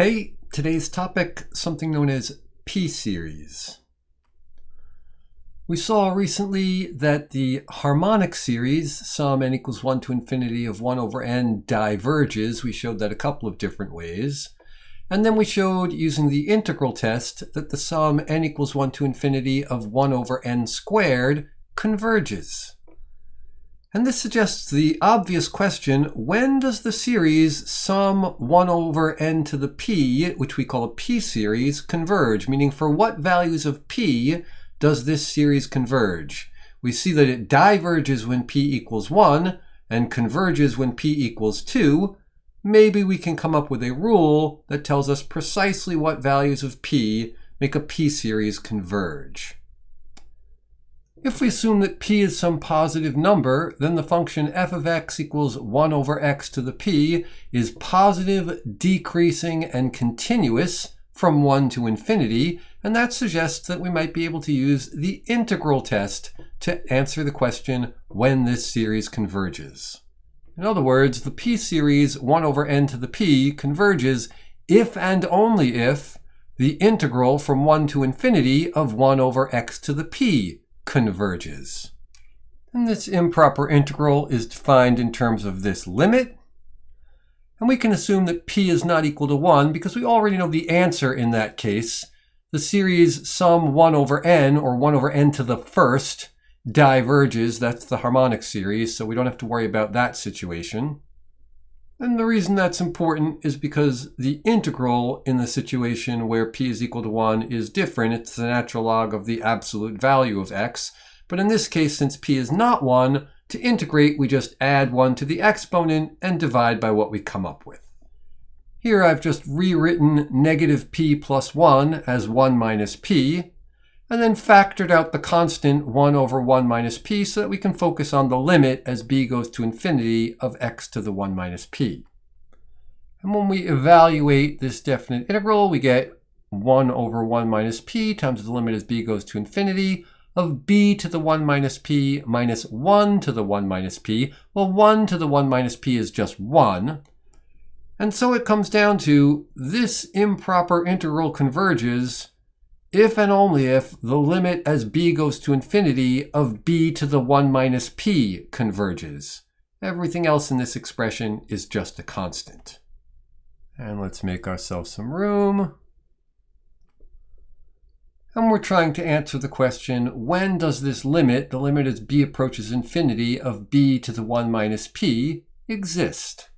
Hey, today's topic, something known as p-series. We saw recently that the harmonic series, sum n equals 1 to infinity of 1 over n, diverges. We showed that a couple of different ways. And then we showed, using the integral test, that the sum n equals 1 to infinity of 1 over n squared converges. And this suggests the obvious question, when does the series sum 1 over n to the p, which we call a p-series, converge? Meaning, for what values of p does this series converge? We see that it diverges when p equals 1 and converges when p equals 2. Maybe we can come up with a rule that tells us precisely what values of p make a p-series converge. If we assume that p is some positive number, then the function f of x equals 1 over x to the p is positive, decreasing, and continuous from 1 to infinity, and that suggests that we might be able to use the integral test to answer the question when this series converges. In other words, the p-series 1 over n to the p converges if and only if the integral from 1 to infinity of 1 over x to the p converges. And this improper integral is defined in terms of this limit. And we can assume that p is not equal to 1 because we already know the answer in that case. The series sum 1 over n, or 1 over n to the first, diverges. That's the harmonic series, so we don't have to worry about that situation. And the reason that's important is because the integral in the situation where p is equal to 1 is different. It's the natural log of the absolute value of x. But in this case, since p is not 1, to integrate, we just add 1 to the exponent and divide by what we come up with. Here I've just rewritten negative p plus 1 as 1 minus p, and then factored out the constant 1 over 1 minus p so that we can focus on the limit as b goes to infinity of x to the 1 minus p. And when we evaluate this definite integral, we get 1 over 1 minus p times the limit as b goes to infinity of b to the 1 minus p minus 1 to the 1 minus p. Well, 1 to the 1 minus p is just 1. And so it comes down to this improper integral converges if and only if the limit as b goes to infinity of b to the 1 minus p converges. Everything else in this expression is just a constant. And let's make ourselves some room. And we're trying to answer the question, when does this limit, the limit as b approaches infinity of b to the 1 minus p, exist?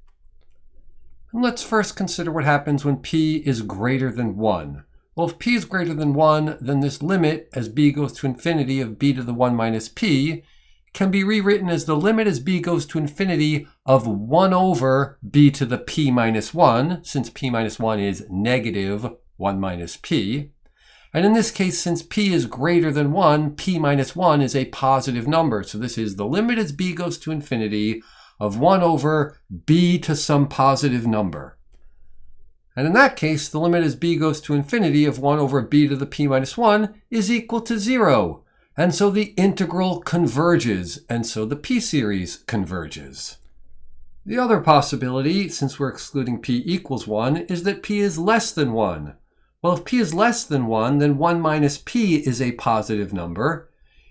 And let's first consider what happens when p is greater than 1. Well, if p is greater than 1, then this limit as b goes to infinity of b to the 1 minus p can be rewritten as the limit as b goes to infinity of 1 over b to the p minus 1, since p minus 1 is negative 1 minus p. And in this case, since p is greater than 1, p minus 1 is a positive number. So this is the limit as b goes to infinity of 1 over b to some positive number. And in that case, the limit as b goes to infinity of 1 over b to the p minus 1 is equal to 0. And so the integral converges, and so the p-series converges. The other possibility, since we're excluding p equals 1, is that p is less than 1. Well, if p is less than 1, then 1 minus p is a positive number,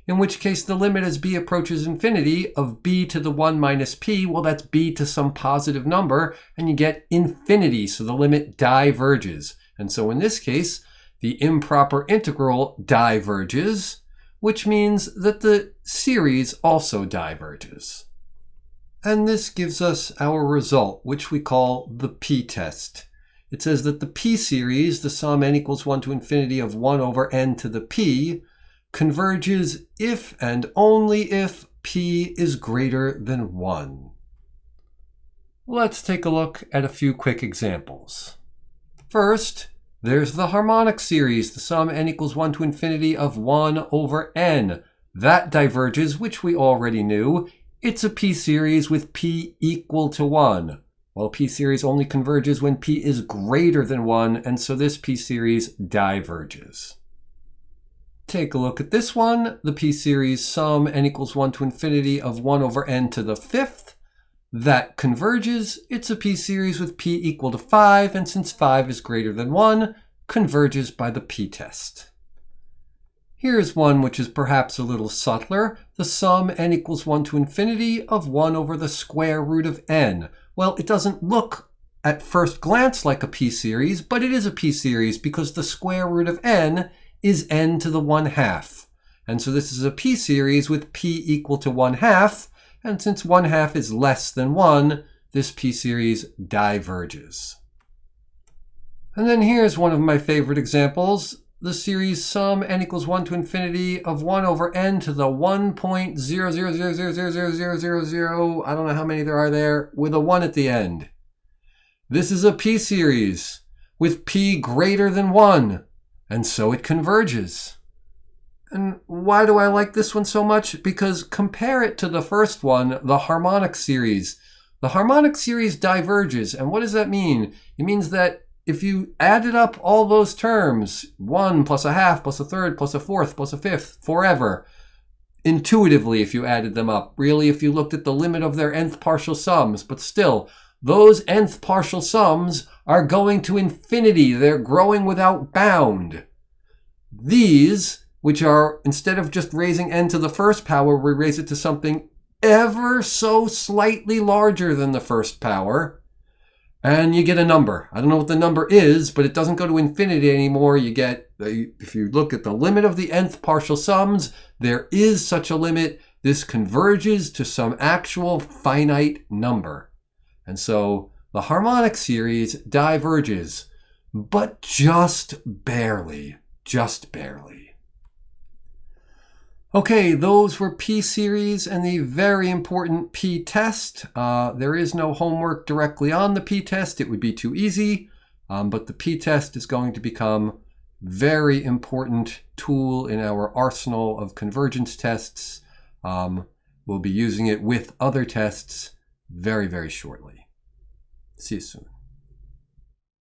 in which case the limit as b approaches infinity of b to the 1 minus p, well, that's b to some positive number, and you get infinity, so the limit diverges. And so in this case, the improper integral diverges, which means that the series also diverges. And this gives us our result, which we call the p-test. It says that the p-series, the sum n equals 1 to infinity of 1 over n to the p, converges if and only if p is greater than 1. Let's take a look at a few quick examples. First, there's the harmonic series, the sum n equals 1 to infinity of 1 over n. That diverges, which we already knew. It's a p-series with p equal to 1. Well, p-series only converges when p is greater than 1, and so this p-series diverges. Take a look at this one, the p-series sum n equals 1 to infinity of 1 over n to the fifth. that converges. It's a p-series with p equal to 5, and since 5 is greater than 1, converges by the p-test. Here's one which is perhaps a little subtler. The sum n equals 1 to infinity of 1 over the square root of n. Well, it doesn't look at first glance like a p-series, but it is a p-series because the square root of n is n to the 1/2. And so this is a p-series with p equal to 1/2, and since 1/2 is less than 1, this p-series diverges. And then here's one of my favorite examples. The series sum n equals 1 to infinity of 1 over n to the 1.000000000, I don't know how many there are there, with a 1 at the end. This is a p-series with p greater than 1, and so it converges. And why do I like this one so much? Because compare it to the first one, the harmonic series. The harmonic series diverges, and what does that mean? It means that if you added up all those terms, 1 plus a half plus a third plus a fourth plus a fifth, forever, intuitively if you added them up, really if you looked at the limit of their nth partial sums, but still, those nth partial sums are going to infinity. They're growing without bound. These, which are, instead of just raising n to the first power, we raise it to something ever so slightly larger than the first power, and you get a number. I don't know what the number is, but it doesn't go to infinity anymore. You get, if you look at the limit of the nth partial sums, there is such a limit. This converges to some actual finite number. And so the harmonic series diverges, but just barely, just barely. Okay, those were p-series and the very important p-test. There is no homework directly on the p-test. It would be too easy, but the p-test is going to become a very important tool in our arsenal of convergence tests. We'll be using it with other tests very, very shortly. See you soon.